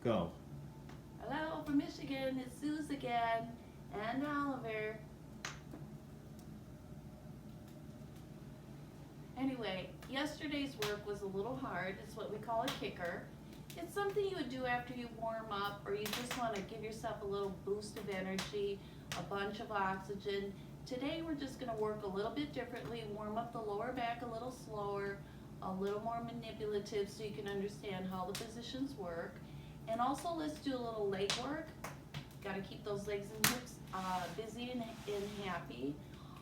Go. Hello from Michigan, it's Suze again, and Oliver. Anyway, yesterday's work was a little hard. It's what we call a kicker. It's something you would do after you warm up or you just want to give yourself a little boost of energy, a bunch of oxygen. Today we're just going to work a little bit differently, warm up the lower back a little slower, a little more manipulative so you can understand how the positions work. And also let's do a little leg work. Got to keep those legs and hips busy and happy.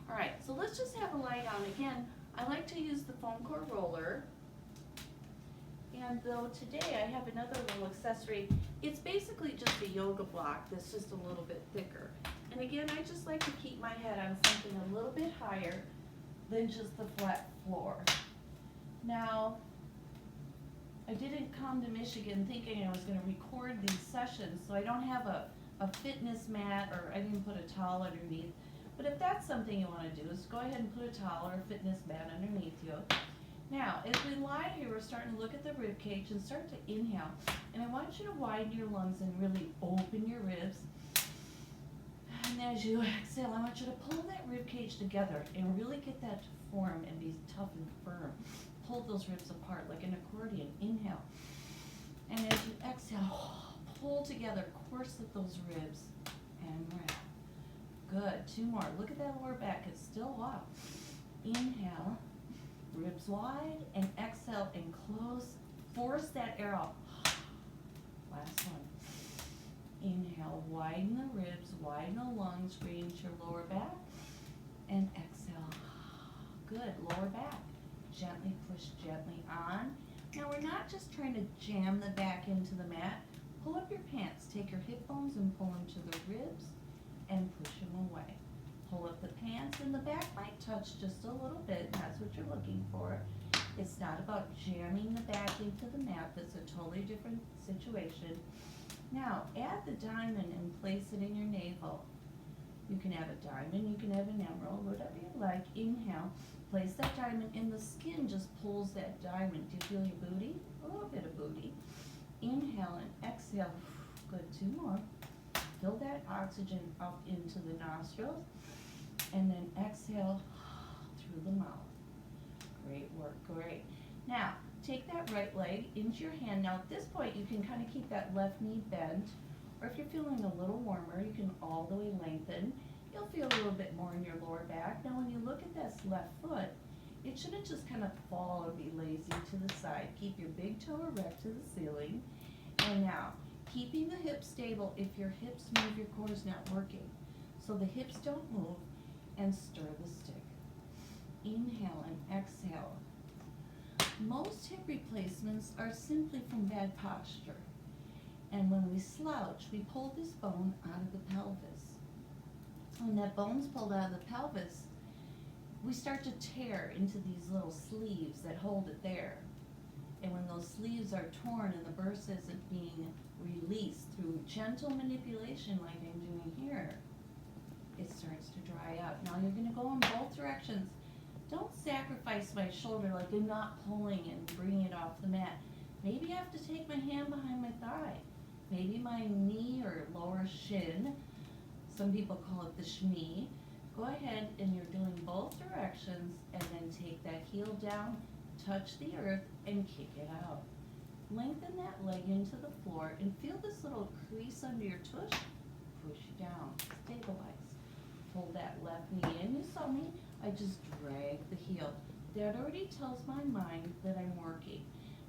All right, so let's just have a lie down. Again, I like to use the foam core roller. And though today I have another little accessory, it's basically just a yoga block that's just a little bit thicker. And again, I just like to keep my head on something a little bit higher than just the flat floor. Now, I didn't come to Michigan thinking I was going to record these sessions, so I don't have a fitness mat, or I didn't put a towel underneath. But if that's something you want to do, is go ahead and put a towel or a fitness mat underneath you. Now, as we lie here, we're starting to look at the rib cage and start to inhale. And I want you to widen your lungs and really open your ribs. And as you exhale, I want you to pull that rib cage together and really get that to form and be tough and firm. Pull those ribs apart like an accordion. Inhale. And as you exhale, pull together, corset those ribs, and wrap. Good. 2 more. Look at that lower back. It's still up. Inhale. Ribs wide, and exhale and close. Force that air out. Last one. Inhale, widen the ribs, widen the lungs, range your lower back, and exhale. Good, lower back. Gently push gently on. Now we're not just trying to jam the back into the mat. Pull up your pants. Take your hip bones and pull them to the ribs and push them away. Pull up the pants, and the back might touch just a little bit. That's what you're looking for. It's not about jamming the back into the mat. That's a totally different situation. Now, add the diamond and place it in your navel. You can have a diamond, you can have an emerald, whatever you like. Inhale, place that diamond, and the skin just pulls that diamond. Do you feel your booty? A little bit of booty. Inhale and exhale. Good, 2 more. Fill that oxygen up into the nostrils. And then exhale through the mouth. Great work, great. Now, take that right leg into your hand. Now, at this point, you can kind of keep that left knee bent, or if you're feeling a little warmer, you can all the way lengthen. You'll feel a little bit more in your lower back. Now, when you look at this left foot, it shouldn't just kind of fall or be lazy to the side. Keep your big toe erect to the ceiling. And now, keeping the hips stable. If your hips move, your core is not working. So the hips don't move. And stir the stick. Inhale and exhale. Most hip replacements are simply from bad posture. And when we slouch, we pull this bone out of the pelvis. When that bone's pulled out of the pelvis, we start to tear into these little sleeves that hold it there. And when those sleeves are torn and the bursa isn't being released through gentle manipulation like I'm doing here, it starts to dry out. Now you're going to go in both directions. Don't sacrifice my shoulder like I'm not pulling and bringing it off the mat. Maybe I have to take my hand behind my thigh. Maybe my knee or lower shin. Some people call it the shmee. Go ahead and you're doing both directions, and then take that heel down, touch the earth, and kick it out. Lengthen that leg into the floor and feel this little crease under your tush. Push down. Stabilize. Pull that left knee in. You saw me. I just drag the heel. That already tells my mind that I'm working.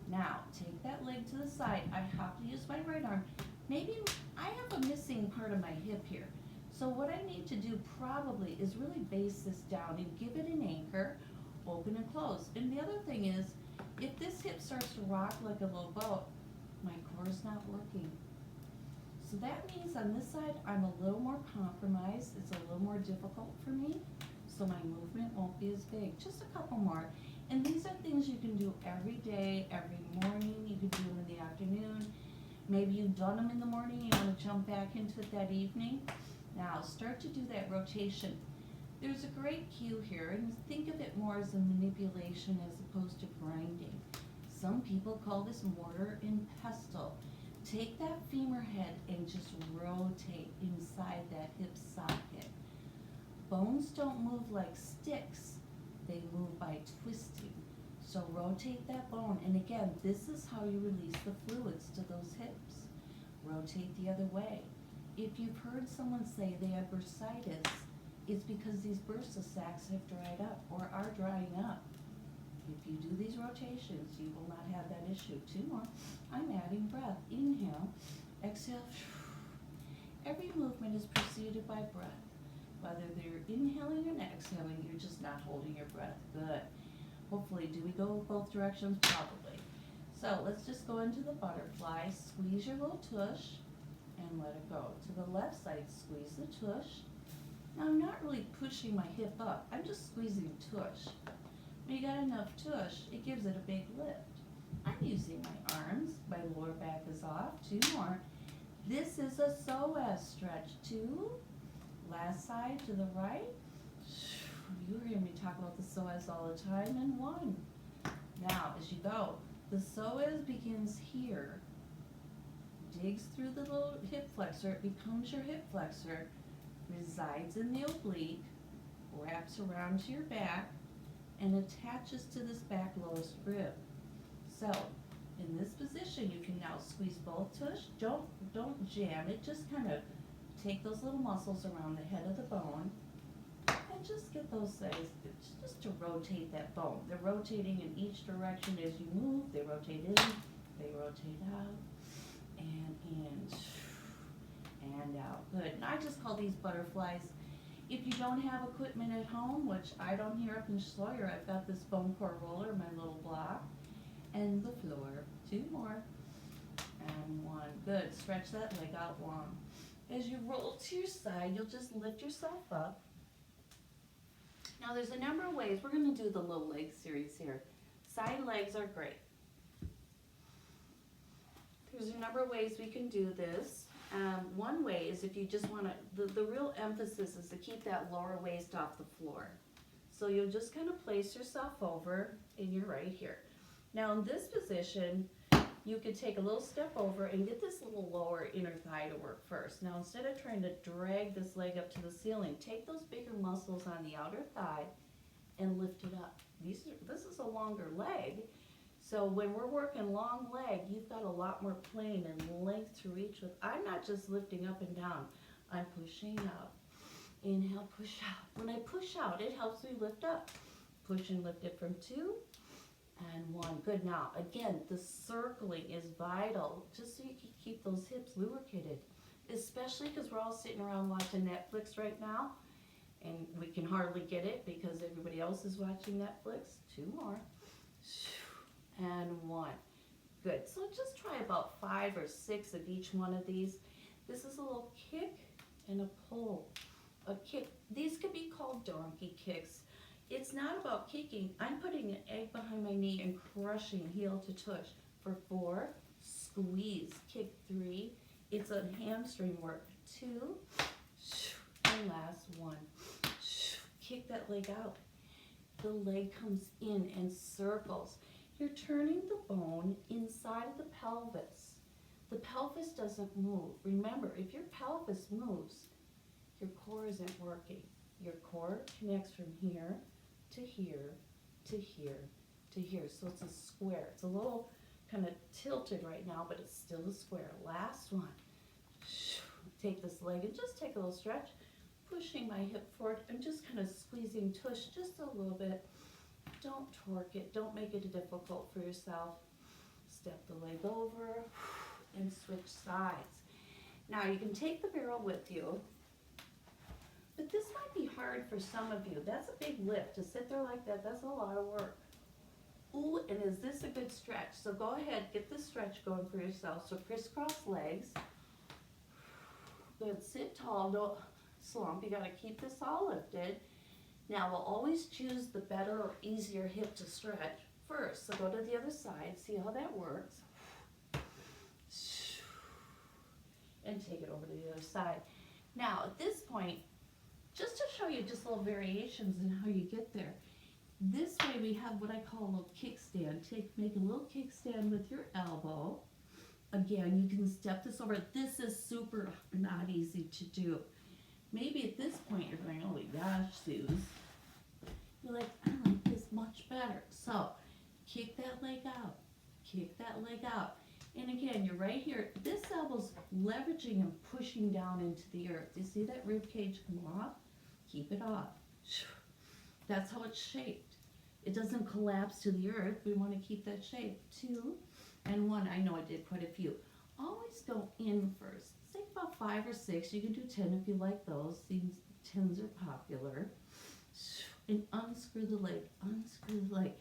Now, take that leg to the side. I have to use my right arm. Maybe I have a missing part of my hip here. So what I need to do probably is really base this down and give it an anchor, open and close. And the other thing is, if this hip starts to rock like a low boat, my core is not working. So that means on this side, I'm a little more compromised. It's a little more difficult for me, so my movement won't be as big. Just a couple more. And these are things you can do every day, every morning. You can do them in the afternoon. Maybe you've done them in the morning, you want to jump back into it that evening. Now, start to do that rotation. There's a great cue here, and think of it more as a manipulation as opposed to grinding. Some people call this mortar and pestle. take that femur head and just rotate inside that hip socket. Bones don't move like sticks, they move by twisting. So rotate that bone, and again, this is how you release the fluids to those hips. Rotate the other way. If you've heard someone say they have bursitis, it's because these bursa sacs have dried up or are drying up. If you do these rotations, you will not have that issue. 2 more. I'm adding breath. Inhale, exhale. Every movement is preceded by breath. Whether you're inhaling and exhaling, you're just not holding your breath. Good. Hopefully, do we go both directions? Probably. So let's just go into the butterfly. Squeeze your little tush and let it go. To the left side, squeeze the tush. Now I'm not really pushing my hip up. I'm just squeezing tush. When you got enough tush, it gives it a big lift. I'm using my arms. My lower back is off. 2 more. This is a psoas stretch. 2. Last side to the right. You hear me talk about the psoas all the time. And 1. Now, as you go, the psoas begins here, digs through the little hip flexor, it becomes your hip flexor, resides in the oblique, wraps around to your back, and attaches to this back lowest rib. So, in this position, you can now squeeze both tush. Don't jam it, just kind of take those little muscles around the head of the bone, and just get those things, just to rotate that bone. They're rotating in each direction as you move. They rotate in, they rotate out, and in, and out. Good. And I just call these butterflies. If you don't have equipment at home, which I don't here up in Schloyer, I've got this bone core roller, my little block, and the floor. 2 more, and 1. Good. Stretch that leg out long. As you roll to your side, you'll just lift yourself up. Now there's a number of ways. We're going to do the low leg series here. Side legs are great. There's a number of ways we can do this. One way is if you just want to, the real emphasis is to keep that lower waist off the floor. So you'll just kind of place yourself over and you're right here. Now in this position, you could take a little step over and get this little lower inner thigh to work first. Now instead of trying to drag this leg up to the ceiling, take those bigger muscles on the outer thigh and lift it up. This is a longer leg, so when we're working long leg, you've got a lot more plane and length to reach with. I'm not just lifting up and down, I'm pushing out. Inhale, push out. When I push out, it helps me lift up. Push and lift it from 2. And 1. Good. Now, again, the circling is vital, just so you can keep those hips lubricated, especially because we're all sitting around watching Netflix right now, and we can hardly get it because everybody else is watching Netflix. 2 more. And 1. Good. So just try about 5 or 6 of each one of these. This is a little kick and a pull. A kick. These could be called donkey kicks. It's not about kicking. I'm putting an egg behind my knee and crushing heel to tush. For 4, squeeze, kick. 3, it's a hamstring work. 2, and last 1. Kick that leg out. The leg comes in and circles. You're turning the bone inside of the pelvis. The pelvis doesn't move. Remember, if your pelvis moves, your core isn't working. Your core connects from here to here, to here, to here. So it's a square. It's a little kind of tilted right now, but it's still a square. Last one. Take this leg and just take a little stretch, pushing my hip forward. I'm just kind of squeezing tush just a little bit. Don't torque it. Don't make it difficult for yourself. Step the leg over and switch sides. Now you can take the barrel with you. But this might be hard for some of you. That's a big lift. To sit there like that, that's a lot of work. Ooh, and is this a good stretch? So go ahead, get the stretch going for yourself. So crisscross legs. Good, sit tall, don't slump. You gotta keep this all lifted. Now we'll always choose the better or easier hip to stretch first. So go to the other side, see how that works. And take it over to the other side. Now at this point, just to show you just little variations in how you get there. This way we have what I call a little kickstand. Make a little kickstand with your elbow. Again, you can step this over. This is super not easy to do. Maybe at this point you're going, oh my gosh, Suze. You're like, I like this much better. So, kick that leg out. Kick that leg out. And again, you're right here. This elbow's leveraging and pushing down into the earth. You see that rib cage come off? Keep it off. That's how it's shaped. It doesn't collapse to the earth. We want to keep that shape. 2 and 1. I know I did quite a few. Always go in first. Say about 5 or 6. You can do 10 if you like those. These 10s are popular. And unscrew the leg. Unscrew the leg.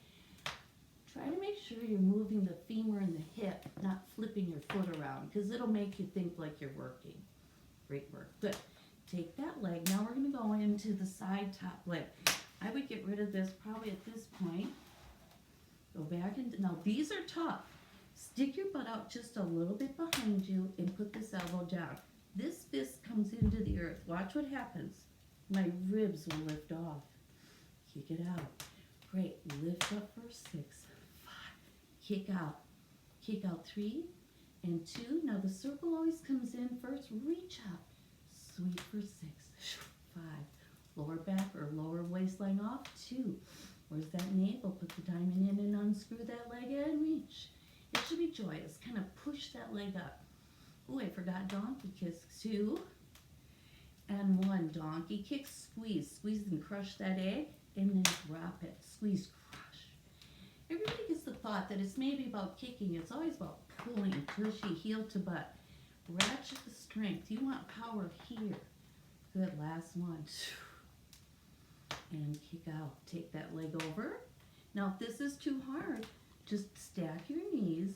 Try to make sure you're moving the femur and the hip, not flipping your foot around, because it'll make you think like you're working. Great work. Good. Take that leg. Now we're going to go into the side top leg. I would get rid of this probably at this point. Go back and now these are tough. Stick your butt out just a little bit behind you and put this elbow down. This fist comes into the earth. Watch what happens. My ribs will lift off. Kick it out. Great. Lift up for 6, 5. Kick out. Kick out 3 and 2. Now the circle always comes in first. Reach out. Sweep for 6, 5. Lower back or lower waistline off. 2. Where's that navel? Put the diamond in and unscrew that leg and reach. It should be joyous. Kind of push that leg up. Oh, I forgot donkey kick. 2 and 1. Donkey kick. Squeeze. Squeeze and crush that egg. And then drop it. Squeeze, crush. Everybody gets the thought that it's maybe about kicking. It's always about pulling, pushy, heel to butt. Ratchet the strength. You want power here. Good. Last one. And kick out. Take that leg over. Now, if this is too hard, just stack your knees,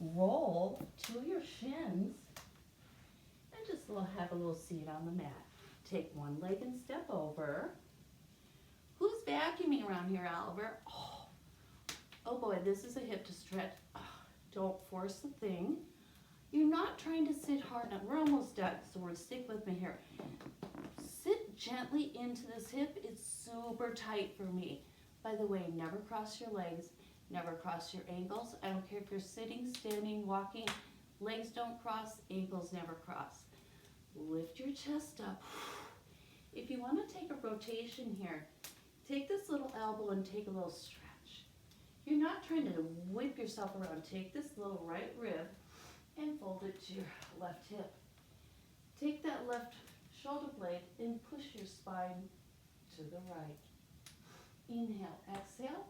roll to your shins, and just have a little seat on the mat. Take one leg and step over. Who's vacuuming around here, Oliver? Oh boy, this is a hip to stretch. Don't force the thing. You're not trying to sit hard. Now, we're almost done, so stick with me here. Sit gently into this hip. It's super tight for me. By the way, never cross your legs. Never cross your ankles. I don't care if you're sitting, standing, walking. Legs don't cross, ankles never cross. Lift your chest up. If you want to take a rotation here, take this little elbow and take a little stretch. You're not trying to whip yourself around. Take this little right rib and fold it to your left hip. Take that left shoulder blade and push your spine to the right. Inhale, exhale,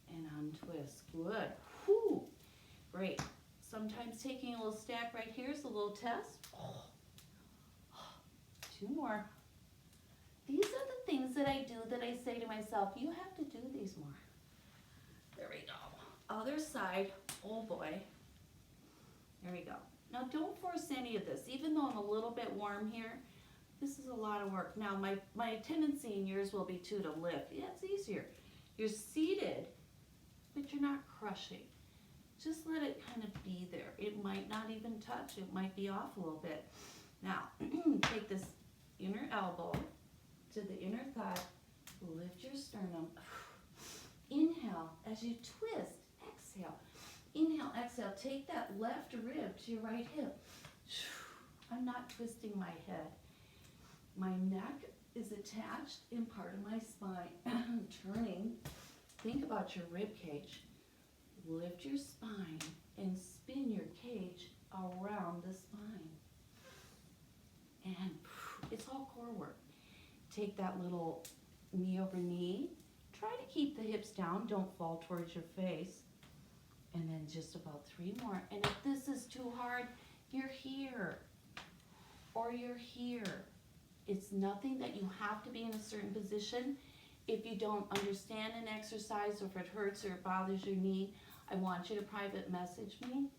and untwist. Good. Whew. Great. Sometimes taking a little stack right here is a little test. 2 more. These are the things that I do that I say to myself, you have to do these more. There we go. Other side. Oh boy. There we go. Now don't force any of this. Even though I'm a little bit warm here, this is a lot of work. Now my tendency in yours will be to lift. Yeah, it's easier. You're seated, but you're not crushing. Just let it kind of be there. It might not even touch. It might be off a little bit. Now, take this inner elbow to the inner thigh. Lift your sternum. Inhale as you twist. Exhale. Inhale, exhale. Take that left rib to your right hip. I'm not twisting my head. My neck is attached in part of my spine. Turning. Think about your rib cage. Lift your spine and spin your cage around the spine. And it's all core work. Take that little knee over knee. Try to keep the hips down. Don't fall towards your face. And then just about 3 more. And if this is too hard, you're here. Or you're here. It's nothing that you have to be in a certain position. If you don't understand an exercise, or if it hurts or it bothers your knee, I want you to private message me.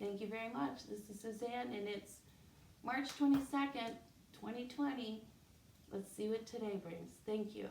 Thank you very much. This is Suzanne, and it's March 22nd, 2020. Let's see what today brings. Thank you.